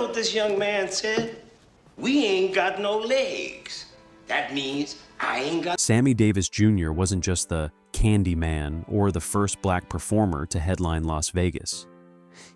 What this young man said? We ain't got no legs. That means I ain't got... Sammy Davis Jr. wasn't just the Candy Man or the first black performer to headline Las Vegas.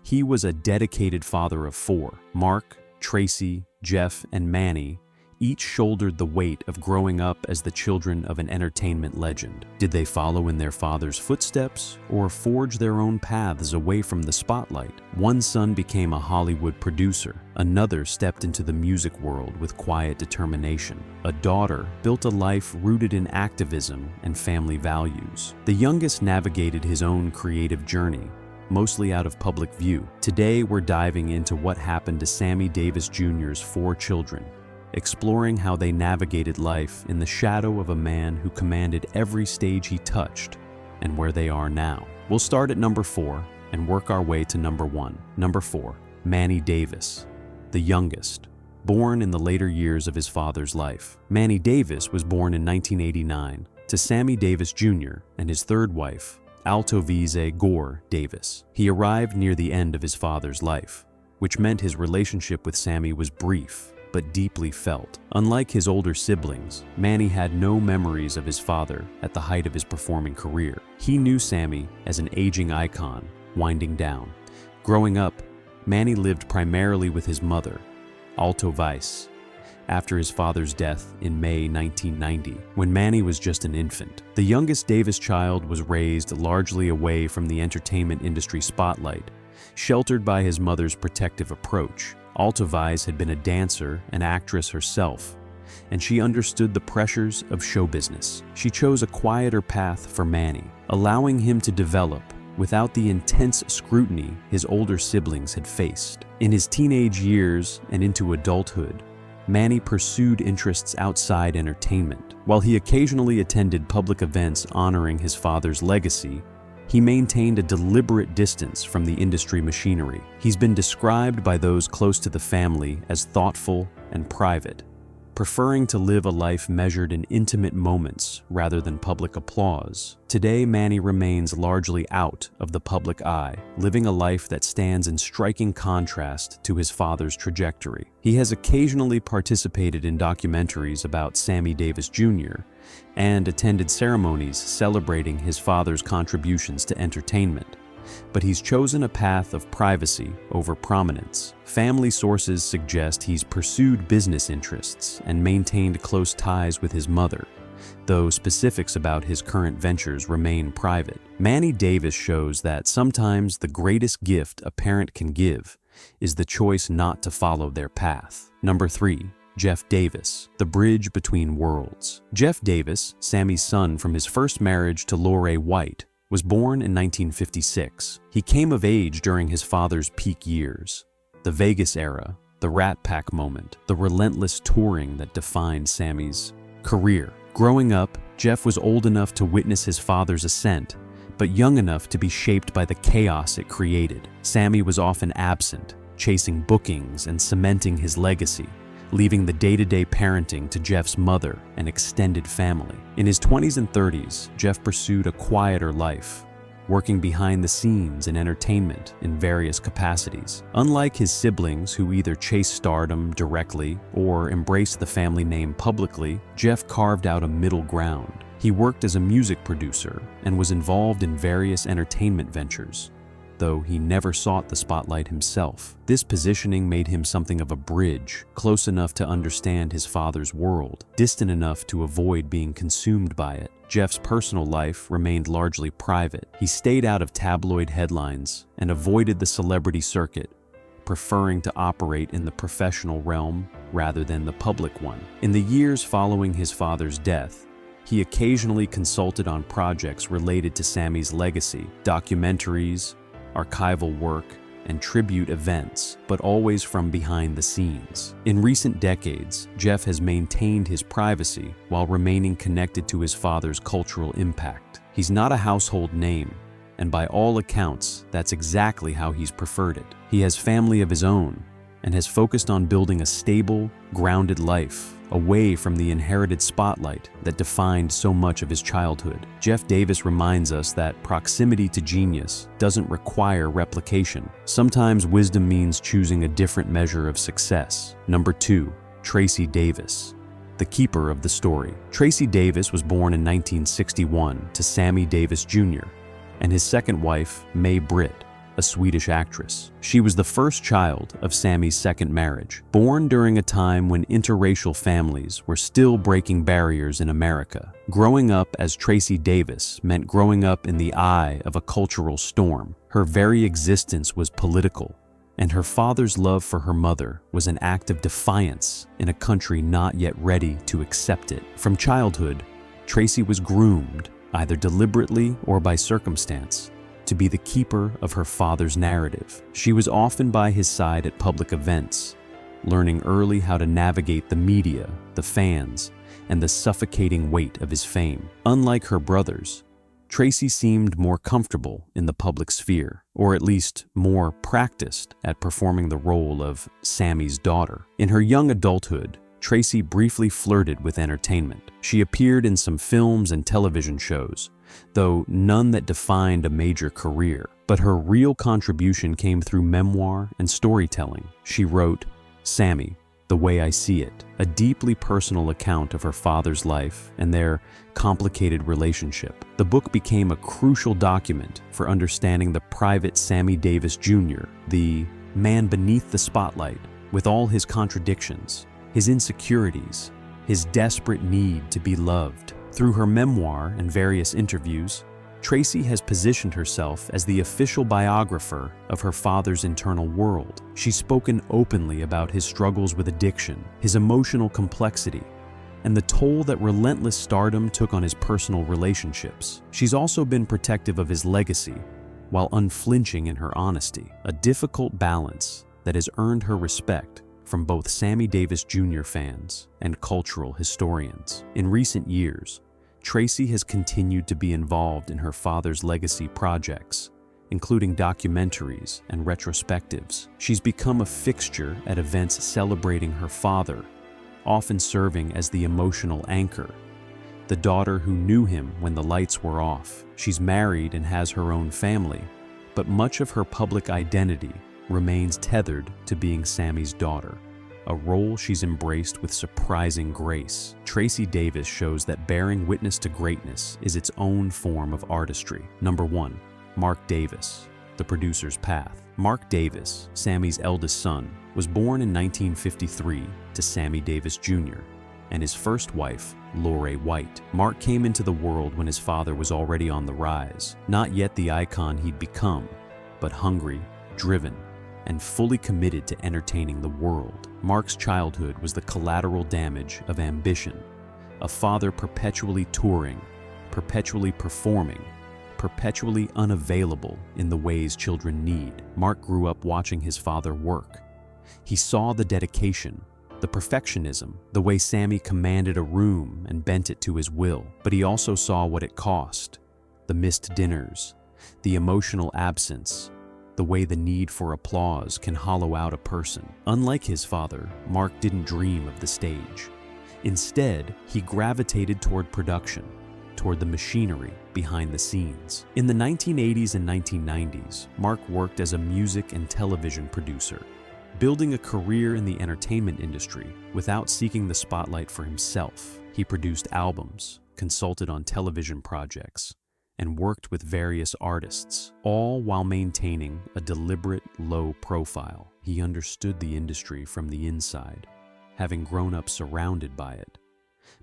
He was a dedicated father of four. Mark, Tracey, Jeff, and Manny each shouldered the weight of growing up as the children of an entertainment legend. Did they follow in their father's footsteps or forge their own paths away from the spotlight? One son became a Hollywood producer. Another stepped into the music world with quiet determination. A daughter built a life rooted in activism and family values. The youngest navigated his own creative journey, mostly out of public view. Today, we're diving into what happened to Sammy Davis Jr.'s four children, exploring how they navigated life in the shadow of a man who commanded every stage he touched and where they are now. We'll start at number 4 and work our way to number 1. Number 4, Manny Davis, the youngest, born in the later years of his father's life. Manny Davis was born in 1989 to Sammy Davis Jr. and his third wife, Altovise Gore Davis. He arrived near the end of his father's life, which meant his relationship with Sammy was brief but deeply felt. Unlike his older siblings, Manny had no memories of his father at the height of his performing career. He knew Sammy as an aging icon, winding down. Growing up, Manny lived primarily with his mother, Altovise, after his father's death in May 1990, when Manny was just an infant. The youngest Davis child was raised largely away from the entertainment industry spotlight, sheltered by his mother's protective approach. Altovise had been a dancer and actress herself, and she understood the pressures of show business. She chose a quieter path for Manny, allowing him to develop without the intense scrutiny his older siblings had faced. In his teenage years and into adulthood, Manny pursued interests outside entertainment. While he occasionally attended public events honoring his father's legacy, he maintained a deliberate distance from the industry machinery. He's been described by those close to the family as thoughtful and private, preferring to live a life measured in intimate moments rather than public applause. Today, Manny remains largely out of the public eye, living a life that stands in striking contrast to his father's trajectory. He has occasionally participated in documentaries about Sammy Davis Jr. and attended ceremonies celebrating his father's contributions to entertainment, but he's chosen a path of privacy over prominence. Family sources suggest he's pursued business interests and maintained close ties with his mother, though specifics about his current ventures remain private. Manny Davis shows that sometimes the greatest gift a parent can give is the choice not to follow their path. Number 3. Jeff Davis, the bridge between worlds. Jeff Davis, Sammy's son from his first marriage to Lorraine White, was born in 1956. He came of age during his father's peak years, the Vegas era, the Rat Pack moment, the relentless touring that defined Sammy's career. Growing up, Jeff was old enough to witness his father's ascent, but young enough to be shaped by the chaos it created. Sammy was often absent, chasing bookings and cementing his legacy, leaving the day-to-day parenting to Jeff's mother and extended family. In his 20s and 30s, Jeff pursued a quieter life, working behind the scenes in entertainment in various capacities. Unlike his siblings who either chased stardom directly or embraced the family name publicly, Jeff carved out a middle ground. He worked as a music producer and was involved in various entertainment ventures, though he never sought the spotlight himself. This positioning made him something of a bridge, close enough to understand his father's world, distant enough to avoid being consumed by it. Jeff's personal life remained largely private. He stayed out of tabloid headlines and avoided the celebrity circuit, preferring to operate in the professional realm rather than the public one. In the years following his father's death, he occasionally consulted on projects related to Sammy's legacy, documentaries, archival work, and tribute events, but always from behind the scenes. In recent decades, Jeff has maintained his privacy while remaining connected to his father's cultural impact. He's not a household name, and by all accounts, that's exactly how he's preferred it. He has family of his own and has focused on building a stable, grounded life away from the inherited spotlight that defined so much of his childhood. Jeff Davis reminds us that proximity to genius doesn't require replication. Sometimes wisdom means choosing a different measure of success. Number 2, Tracey Davis, the keeper of the story. Tracey Davis was born in 1961 to Sammy Davis Jr. and his second wife, May Britt, a Swedish actress. She was the first child of Sammy's second marriage, born during a time when interracial families were still breaking barriers in America. Growing up as Tracey Davis meant growing up in the eye of a cultural storm. Her very existence was political, and her father's love for her mother was an act of defiance in a country not yet ready to accept it. From childhood, Tracey was groomed, either deliberately or by circumstance, to be the keeper of her father's narrative. She was often by his side at public events, learning early how to navigate the media, the fans, and the suffocating weight of his fame. Unlike her brothers, Tracey seemed more comfortable in the public sphere, or at least more practiced at performing the role of Sammy's daughter. In her young adulthood, Tracey briefly flirted with entertainment. She appeared in some films and television shows, though none that defined a major career. But her real contribution came through memoir and storytelling. She wrote Sammy, The Way I See It, a deeply personal account of her father's life and their complicated relationship. The book became a crucial document for understanding the private Sammy Davis Jr., the man beneath the spotlight, with all his contradictions, his insecurities, his desperate need to be loved. Through her memoir and various interviews, Tracey has positioned herself as the official biographer of her father's internal world. She's spoken openly about his struggles with addiction, his emotional complexity, and the toll that relentless stardom took on his personal relationships. She's also been protective of his legacy, while unflinching in her honesty, a difficult balance that has earned her respect from both Sammy Davis Jr. fans and cultural historians. In recent years, Tracey has continued to be involved in her father's legacy projects, including documentaries and retrospectives. She's become a fixture at events celebrating her father, often serving as the emotional anchor, the daughter who knew him when the lights were off. She's married and has her own family, but much of her public identity remains tethered to being Sammy's daughter, a role she's embraced with surprising grace. Tracey Davis shows that bearing witness to greatness is its own form of artistry. Number 1, Mark Davis, the producer's path. Mark Davis, Sammy's eldest son, was born in 1953 to Sammy Davis Jr. and his first wife, Lorraine White. Mark came into the world when his father was already on the rise, not yet the icon he'd become, but hungry, driven, and fully committed to entertaining the world. Mark's childhood was the collateral damage of ambition, a father perpetually touring, perpetually performing, perpetually unavailable in the ways children need. Mark grew up watching his father work. He saw the dedication, the perfectionism, the way Sammy commanded a room and bent it to his will. But he also saw what it cost, the missed dinners, the emotional absence, the way the need for applause can hollow out a person. Unlike his father, Mark didn't dream of the stage. Instead, he gravitated toward production, toward the machinery behind the scenes. In the 1980s and 1990s, Mark worked as a music and television producer, building a career in the entertainment industry without seeking the spotlight for himself. He produced albums, consulted on television projects, and worked with various artists, all while maintaining a deliberate, low profile. He understood the industry from the inside, having grown up surrounded by it.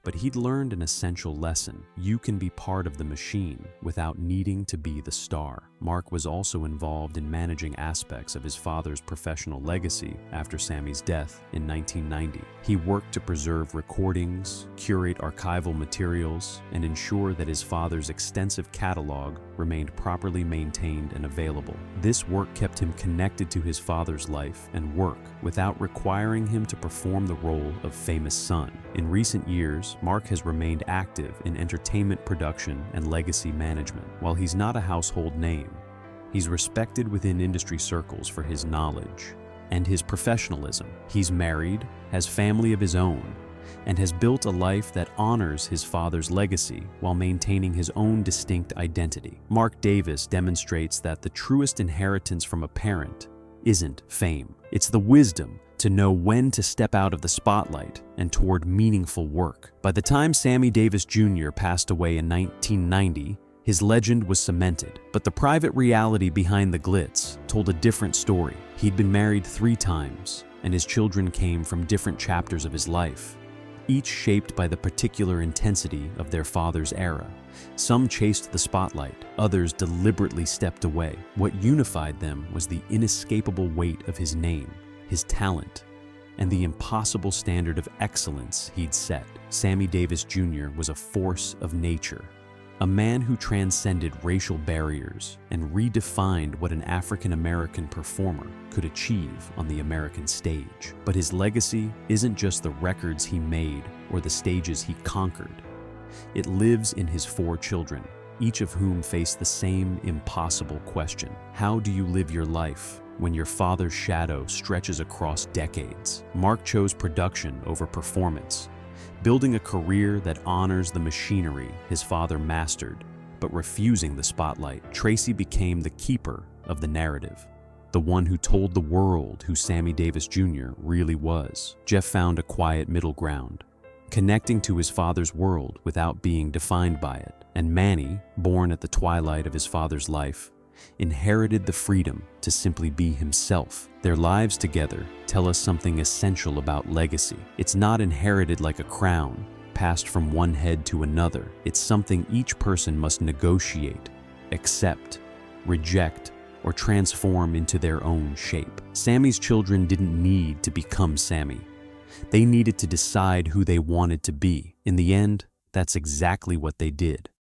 But he'd learned an essential lesson. You can be part of the machine without needing to be the star. Mark was also involved in managing aspects of his father's professional legacy after Sammy's death in 1990. He worked to preserve recordings, curate archival materials, and ensure that his father's extensive catalog remained properly maintained and available. This work kept him connected to his father's life and work without requiring him to perform the role of famous son. In recent years, Mark has remained active in entertainment production and legacy management. While he's not a household name, he's respected within industry circles for his knowledge and his professionalism. He's married, has family of his own, and has built a life that honors his father's legacy while maintaining his own distinct identity. Mark Davis demonstrates that the truest inheritance from a parent isn't fame. It's the wisdom to know when to step out of the spotlight and toward meaningful work. By the time Sammy Davis Jr. passed away in 1990, his legend was cemented, but the private reality behind the glitz told a different story. He'd been married 3 times, and his children came from different chapters of his life, each shaped by the particular intensity of their father's era. Some chased the spotlight, others deliberately stepped away. What unified them was the inescapable weight of his name, his talent, and the impossible standard of excellence he'd set. Sammy Davis Jr. was a force of nature, a man who transcended racial barriers and redefined what an African-American performer could achieve on the American stage. But his legacy isn't just the records he made or the stages he conquered. It lives in his 4 children, each of whom face the same impossible question. How do you live your life when your father's shadow stretches across decades? Mark chose production over performance, building a career that honors the machinery his father mastered, but refusing the spotlight. Tracey became the keeper of the narrative, the one who told the world who Sammy Davis Jr. really was. Jeff found a quiet middle ground, connecting to his father's world without being defined by it. And Manny, born at the twilight of his father's life, inherited the freedom to simply be himself. Their lives together tell us something essential about legacy. It's not inherited like a crown, passed from one head to another. It's something each person must negotiate, accept, reject, or transform into their own shape. Sammy's children didn't need to become Sammy. They needed to decide who they wanted to be. In the end, that's exactly what they did.